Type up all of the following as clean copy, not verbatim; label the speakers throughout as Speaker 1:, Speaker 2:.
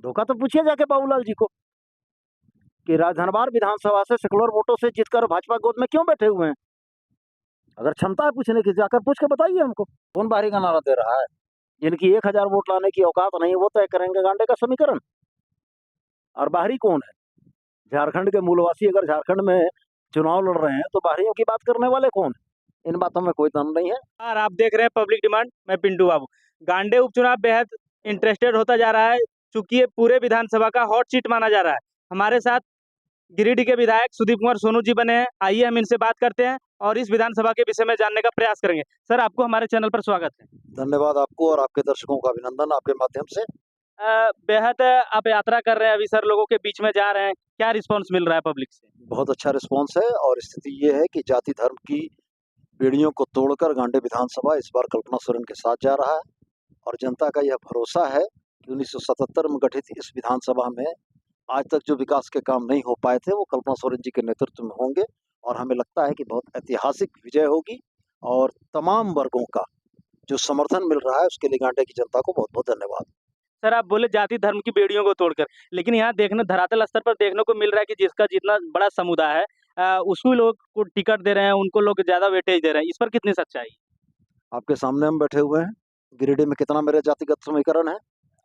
Speaker 1: धोखा तो पूछिए जाके बाबूलाल जी को कि राजधनवार विधानसभा से सेकुलर वोटों से जीतकर भाजपा गोद में क्यों बैठे हुए हैं। अगर क्षमता है पूछने की, जाकर पूछ के बताइए हमको। कौन बाहरी का नारा दे रहा है? जिनकी 1000 वोट लाने की औकात नहीं, वो तय करेंगे गांडे का समीकरण। और बाहरी कौन है? झारखंड के मूलवासी अगर झारखंड में चुनाव लड़ रहे हैं तो बाहरियों की बात करने वाले कौन है? इन बातों में कोई दम नहीं है।
Speaker 2: और आप देख रहे हैं पब्लिक डिमांड। मैं पिंटू बाबू। गांडे उपचुनाव बेहद इंटरेस्टेड होता जा रहा है, चूंकि ये पूरे विधानसभा का हॉट सीट माना जा रहा है। हमारे साथ गिरिडीह के विधायक सुदीप कुमार सोनू जी बने हैं। आइए हम इनसे बात करते हैं और इस विधानसभा के विषय में जानने का प्रयास करेंगे। सर, आपको हमारे चैनल पर स्वागत है।
Speaker 1: धन्यवाद आपको और आपके दर्शकों का अभिनंदन आपके माध्यम से।
Speaker 2: बेहद आप यात्रा कर रहे हैं, अभी सर लोगों के बीच में जा रहे हैं, क्या रिस्पॉन्स मिल रहा है पब्लिक से?
Speaker 1: बहुत अच्छा रिस्पॉन्स है और स्थिति ये है कि जाति धर्म की बेड़ियों को तोड़कर गांडे विधानसभा इस बार कल्पना सोरेन के साथ जा रहा है। और जनता का यह भरोसा है कि 1977 में गठित इस विधानसभा में आज तक जो विकास के काम नहीं हो पाए थे वो कल्पना सोरेन जी के नेतृत्व में होंगे। और हमें लगता है कि बहुत ऐतिहासिक विजय होगी और तमाम वर्गों का जो समर्थन मिल रहा है उसके लिए गांडे की जनता को बहुत बहुत धन्यवाद।
Speaker 2: सर, आप बोले जाति धर्म की बेड़ियों को तोड़कर, लेकिन यहाँ देखने धरातल स्तर पर देखने को मिल रहा है कि जिसका जितना बड़ा समुदाय है उसको लोग को टिकट दे रहे हैं, उनको लोग ज्यादा वेटेज दे रहे हैं। इस पर कितनी सच्चाई?
Speaker 1: आपके सामने हम बैठे हुए हैं। गिरिडीह में कितना मेरे जातिगत समीकरण है।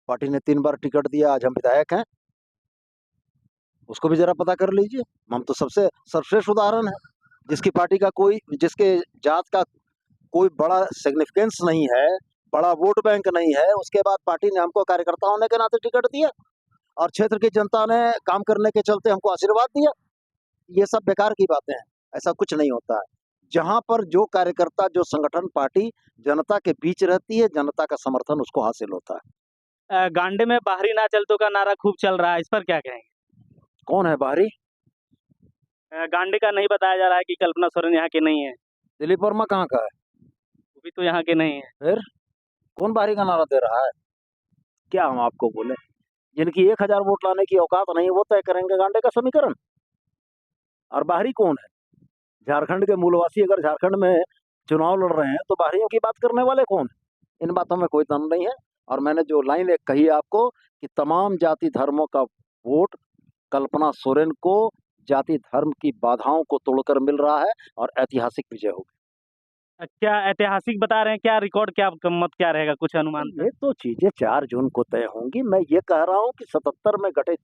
Speaker 1: पार्टी ने 3 बार टिकट दिया, आज हम विधायक हैं। उसको भी जरा पता कर लीजिए। हम तो सबसे सर्वश्रेष्ठ उदाहरण है जिसकी पार्टी का कोई, जिसके जात का कोई बड़ा सिग्निफिकेंस नहीं है, बड़ा वोट बैंक नहीं है, उसके बाद पार्टी ने हमको कार्यकर्ता होने के नाते टिकट दिया और क्षेत्र की जनता ने काम करने के चलते हमको आशीर्वाद दिया। ये सब बेकार की बातें हैं, ऐसा कुछ नहीं होता है। जहां पर जो कार्यकर्ता, जो संगठन, पार्टी जनता के बीच रहती है, जनता का समर्थन उसको हासिल होता है।
Speaker 2: गांडे में बाहरी ना चलतो का नारा खूब चल रहा है, इस पर क्या कहेंगे?
Speaker 1: कौन है बाहरी?
Speaker 2: गांडे का नहीं बताया जा रहा है कि कल्पना सोरेन यहाँ के नहीं है।
Speaker 1: दिलीप वर्मा कहाँ का है?
Speaker 2: वो भी तो यहाँ के नहीं है।
Speaker 1: फिर कौन बाहरी का नारा दे रहा है? क्या हम आपको बोले? जिनकी 1000 वोट लाने की औकात नहीं, वो तय करेंगे गांडे का समीकरण। और बाहरी कौन है? झारखंड के मूलवासी अगर झारखंड में चुनाव लड़ रहे हैं तो बाहरियों की बात करने वाले कौन है? इन बातों में कोई दम नहीं है। और मैंने जो लाइन एक कही आपको कि तमाम जाति धर्मों का वोट कल्पना सोरेन को जाति धर्म की बाधाओं को तोड़कर मिल रहा है और ऐतिहासिक विजय होगी।
Speaker 2: क्या ऐतिहासिक बता रहे हैं? क्या रिकॉर्ड, क्या मत क्या रहेगा, कुछ अनुमान?
Speaker 1: ये तो चीजें 4 जून को तय होंगी। मैं ये कह रहा हूँ कि 77 में गठित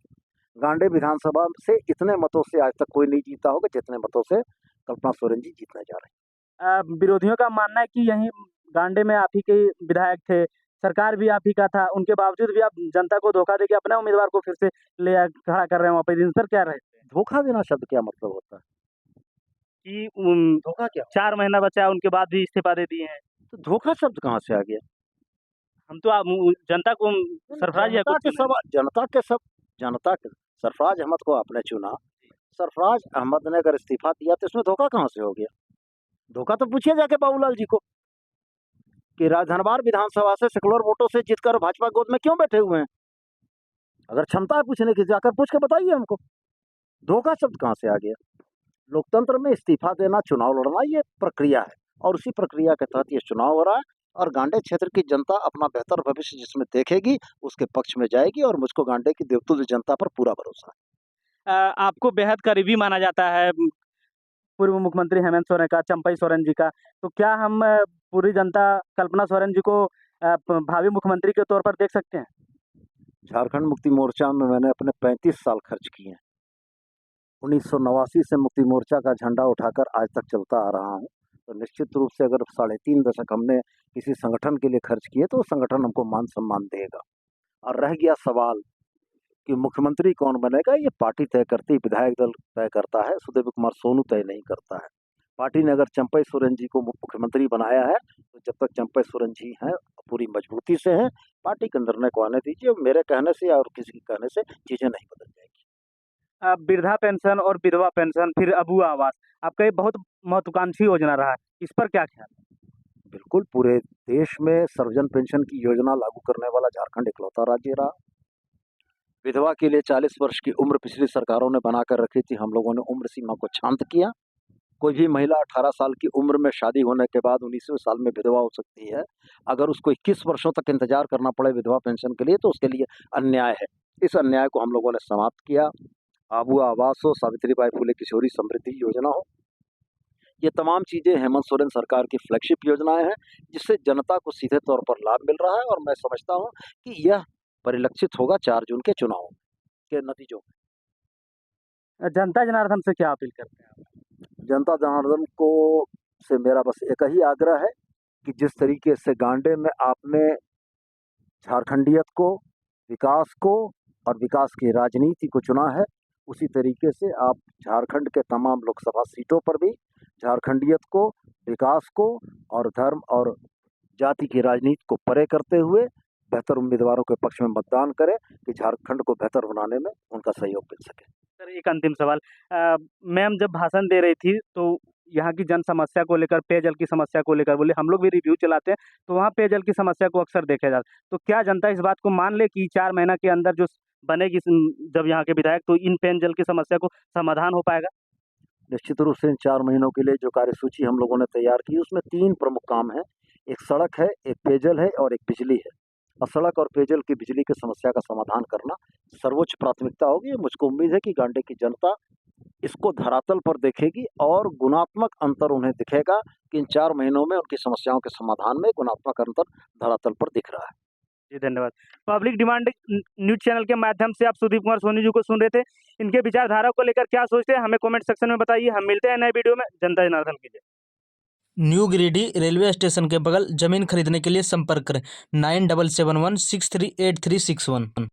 Speaker 1: गांडे विधानसभा से इतने मतों से आज तक कोई नहीं जीता होगा जितने मतों से कल्पना सोरेन जी जीतने जा रहे हैं।
Speaker 2: विरोधियों का मानना है कि यही गांडे में आप ही के विधायक थे, सरकार भी आप ही का था, उनके बावजूद भी आप जनता को धोखा देके अपने उम्मीदवार को फिर से खड़ा कर रहे हैं वहाँ पे। इन पर क्या रहते हैं?
Speaker 1: धोखा देना शब्द क्या मतलब होता है?
Speaker 2: कि
Speaker 1: धोखा क्या?
Speaker 2: 4 महीना बचा है, उनके बाद भी इस्तीफा दे दिए हैं।
Speaker 1: तो धोखा शब्द कहाँ से आ गया?
Speaker 2: हम तो जनता को सरफराज याकूब
Speaker 1: जनता के सरफराज अहमद को आपने चुना। सरफराज अहमद ने अगर इस्तीफा दिया तो इसमें धोखा कहाँ से हो गया? धोखा तो पूछिए जाके बाबूलाल जी को कि राजधनवार विधानसभा से सेकुलर वोटों से जीतकर भाजपा गोद में क्यों बैठे हुए हैं। अगर क्षमता है पूछने की, जाकर पूछ के बताइए हमको। धोखा शब्द कहाँ से आ गया? लोकतंत्र में इस्तीफा देना, चुनाव लड़ना, ये प्रक्रिया है और उसी प्रक्रिया के तहत ये चुनाव हो रहा है। और गांडे क्षेत्र की जनता अपना बेहतर भविष्य जिसमें देखेगी उसके पक्ष में जाएगी और मुझको गांडे की देवतुल्य जनता पर पूरा भरोसा है।
Speaker 2: आपको बेहद करीबी माना जाता है पूर्व मुख्यमंत्री हेमंत सोरेन का, चंपई सोरेन जी का। तो क्या हम पूरी जनता कल्पना सोरेन जी को भावी मुख्यमंत्री के तौर पर देख सकते हैं?
Speaker 1: झारखंड मुक्ति मोर्चा में मैंने अपने 35 साल खर्च किए हैं। 1989 से मुक्ति मोर्चा का झंडा उठाकर आज तक चलता आ रहा हूँ। तो निश्चित रूप से अगर 3.5 दशक हमने किसी संगठन के लिए खर्च किए तो संगठन हमको मान सम्मान देगा। और रह गया सवाल कि मुख्यमंत्री कौन बनेगा, ये पार्टी तय करती है, विधायक दल तय करता है, सुदीप कुमार सोनू तय नहीं करता है। पार्टी ने अगर चंपई सोरेन जी को मुख्यमंत्री बनाया है तो जब तक चंपई सोरेन जी हैं पूरी मजबूती से हैं, पार्टी के निर्णय को आने दीजिए। मेरे कहने से और किसी के कहने से चीजें नहीं बदल जाएगी।
Speaker 2: वृद्धा पेंशन और विधवा पेंशन, फिर अबू आवास, आपका ये बहुत महत्वाकांक्षी योजना रहा है, इस पर क्या ख्याल है?
Speaker 1: बिल्कुल, पूरे देश में सर्वजन पेंशन की योजना लागू करने वाला झारखंड इकलौता राज्य रहा। विधवा के लिए 40 वर्ष की उम्र पिछली सरकारों ने बनाकर रखी थी, हम लोगों ने उम्र सीमा को शांत किया। कोई भी महिला 18 साल की उम्र में शादी होने के बाद 19वें साल में विधवा हो सकती है। अगर उसको 21 वर्षों तक इंतजार करना पड़े विधवा पेंशन के लिए तो उसके लिए अन्याय है। इस अन्याय को हम लोगों ने समाप्त किया। आबुआ आवास हो, सावित्रीबाई फुले किशोरी समृद्धि योजना हो, ये तमाम चीज़ें हेमंत सोरेन सरकार की फ्लैगशिप योजनाएँ हैं, जिससे जनता को सीधे तौर पर लाभ मिल रहा है और मैं समझता हूँ कि यह परिलक्षित होगा 4 जून के चुनाव के नतीजों में।
Speaker 2: जनता जनार्दन से क्या अपील करते हैं आप?
Speaker 1: जनता जनार्दन को से मेरा बस एक ही आग्रह है कि जिस तरीके से गांडे में आपने झारखंडियत को, विकास को और विकास की राजनीति को चुना है, उसी तरीके से आप झारखंड के तमाम लोकसभा सीटों पर भी झारखंडियत को, विकास को और धर्म और जाति की राजनीति को परे करते हुए बेहतर उम्मीदवारों के पक्ष में मतदान करें कि झारखंड को बेहतर बनाने में उनका सहयोग मिल सके।
Speaker 2: सर, एक अंतिम सवाल, मैम जब भाषण दे रही थी तो यहाँ की जन समस्या को लेकर, पेयजल की समस्या को लेकर बोले, हम लोग भी रिव्यू चलाते हैं तो वहाँ पेयजल की समस्या को अक्सर देखा जाता है। तो क्या जनता इस बात को मान ले कि 4 महीना के अंदर जो बनेगी जब यहाँ के विधायक, तो इन पेयजल की समस्या को समाधान हो पाएगा?
Speaker 1: निश्चित रूप से इन 4 महीनों के लिए जो कार्यसूची हम लोगों ने तैयार की, उसमें 3 प्रमुख काम हैं। एक सड़क है, एक पेयजल है और एक बिजली है। और सड़क और पेयजल की बिजली की समस्या का समाधान करना सर्वोच्च प्राथमिकता होगी। मुझको उम्मीद है कि गांडे की जनता इसको धरातल पर देखेगी और गुणात्मक अंतर उन्हें दिखेगा कि इन 4 महीनों में उनकी समस्याओं के समाधान में गुणात्मक अंतर धरातल पर दिख रहा है।
Speaker 2: जी, धन्यवाद। पब्लिक डिमांड न्यूज़ चैनल के माध्यम से आप सुदीप कुमार सोनी जी को सुन रहे थे। इनके विचारधारा को लेकर क्या सोचते हैं, हमें कमेंट सेक्शन में बताइए। हम मिलते हैं नए वीडियो में। जनता जनार्दन की जय।
Speaker 3: न्यू गिरिडीह रेलवे स्टेशन के बगल जमीन खरीदने के लिए संपर्क करें 9771638361।